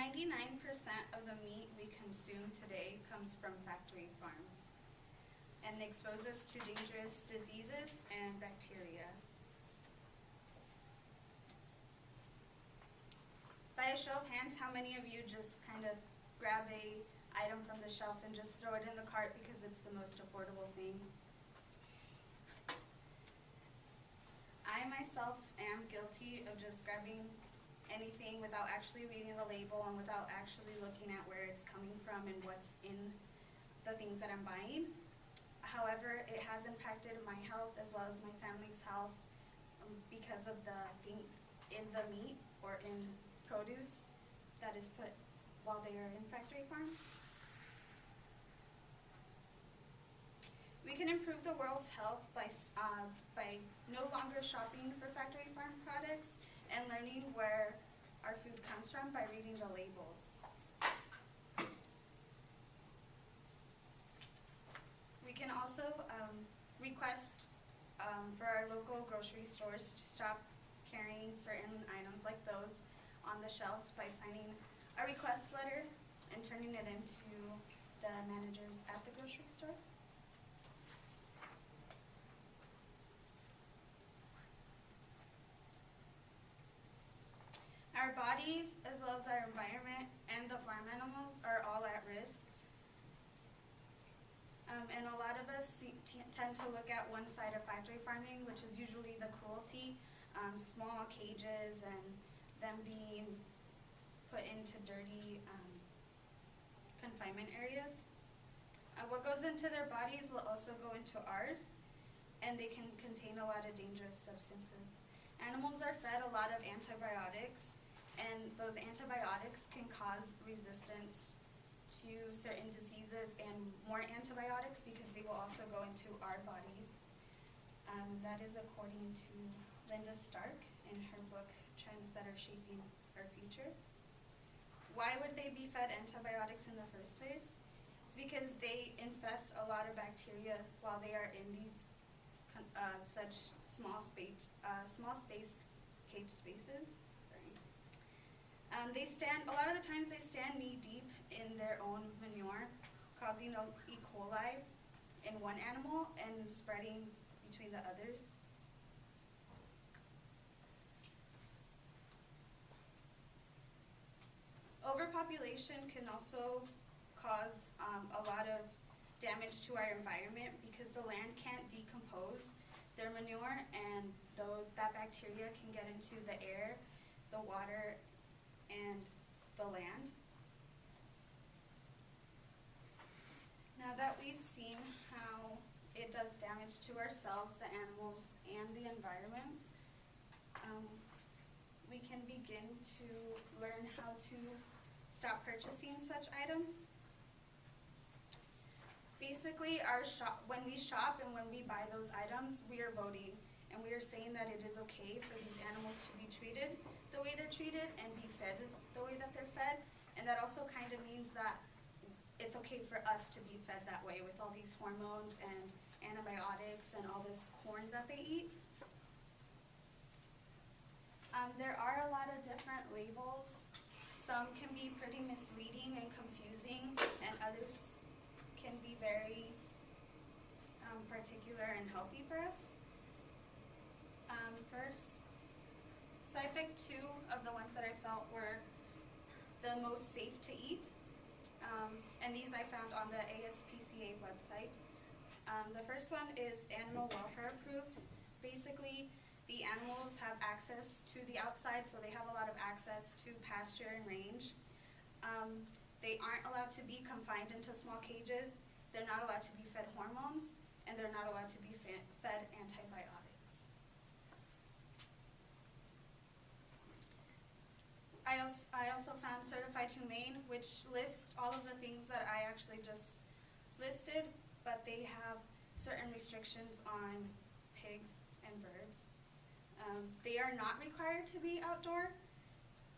99% of the meat we consume today comes from factory farms and exposes to dangerous diseases and bacteria. By a show of hands, how many of you just kind of grab a item from the shelf and just throw it in the cart because it's the most affordable thing? I myself am guilty of just grabbing anything without actually reading the label and without actually looking at where it's coming from and what's in the things that I'm buying. However, it has impacted my health as well as my family's health because of the things in the meat or in produce that is put while they are in factory farms. We can improve the world's health by no longer shopping for factory farm products and learning where our food comes from by reading the labels. We can also request for our local grocery stores to stop carrying certain items like those on the shelves by signing a request letter and turning it into the managers at the grocery store. Our bodies, as well as our environment and the farm animals, are all at risk. And a lot of us tend to look at one side of factory farming, which is usually the cruelty, small cages and them being put into dirty confinement areas. What goes into their bodies will also go into ours, and they can contain a lot of dangerous substances. Animals are fed a lot of antibiotics, and those antibiotics can cause resistance to certain diseases and more antibiotics because they will also go into our bodies. That is according to Linda Stark in her book, Trends That Are Shaping Our Future. Why would they be fed antibiotics in the first place? It's because they infest a lot of bacteria while they are in these such small spaced cage spaces. A lot of the times they stand knee deep in their own manure, causing E. coli in one animal and spreading between the others. Overpopulation can also cause a lot of damage to our environment because the land can't decompose their manure, and that bacteria can get into the air, the water, and the land. Now that we've seen how it does damage to ourselves, the animals, and the environment, we can begin to learn how to stop purchasing such items. Basically, when we shop and when we buy those items, we are voting, and we are saying that it is okay for these animals to be treated the way they're treated and be fed the way that they're fed, and that also kind of means that it's okay for us to be fed that way with all these hormones and antibiotics and all this corn that they eat. There are a lot of different labels. Some can be pretty misleading and confusing, and others can be very particular and healthy for us. First, so I picked two of the ones that I felt were the most safe to eat, and these I found on the ASPCA website. The first one is animal welfare approved. Basically, the animals have access to the outside, so they have a lot of access to pasture and range. They aren't allowed to be confined into small cages. They're not allowed to be fed hormones, and they're not allowed to be fed antibiotics. I also found Certified Humane, which lists all of the things that I actually just listed, but they have certain restrictions on pigs and birds. They are not required to be outdoor,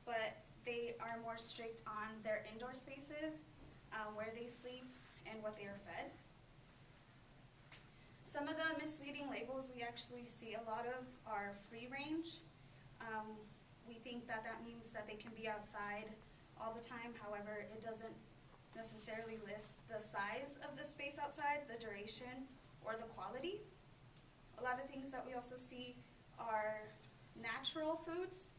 but they are more strict on their indoor spaces, where they sleep, and what they are fed. Some of the misleading labels we actually see a lot of are free range. We think that that means that they can be outside all the time. However, it doesn't necessarily list the size of the space outside, the duration, or the quality. A lot of things that we also see are natural foods.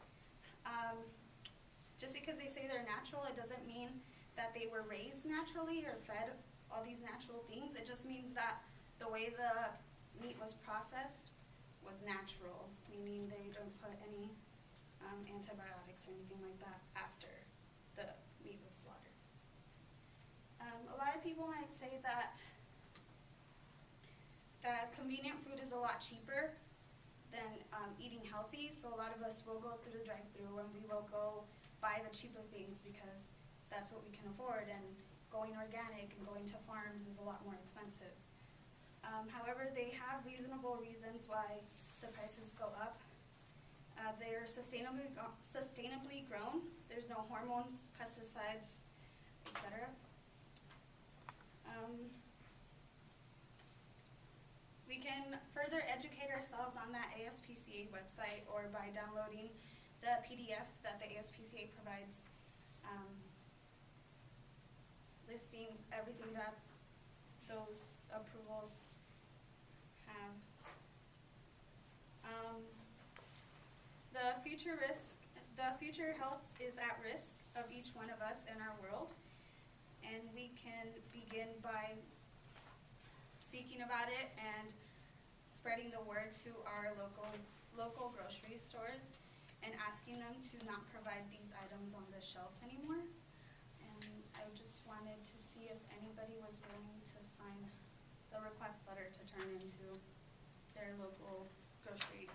Just because they say they're natural, it doesn't mean that they were raised naturally or fed all these natural things. It just means that the way the meat was processed was natural, meaning they don't put any antibiotics or anything like that after the meat was slaughtered. A lot of people might say that convenient food is a lot cheaper than eating healthy, so a lot of us will go through the drive-thru and we will go buy the cheaper things because that's what we can afford, and going organic and going to farms is a lot more expensive. However, they have reasonable reasons why the prices go up. They're sustainably grown. There's no hormones, pesticides, etc. We can further educate ourselves on that ASPCA website or by downloading the PDF that the ASPCA provides, listing everything that those approvals have. The future health is at risk of each one of us in our world, and we can begin by speaking about it and spreading the word to our local grocery stores and asking them to not provide these items on the shelf anymore. And I just wanted to see if anybody was willing to sign the request letter to turn into their local grocery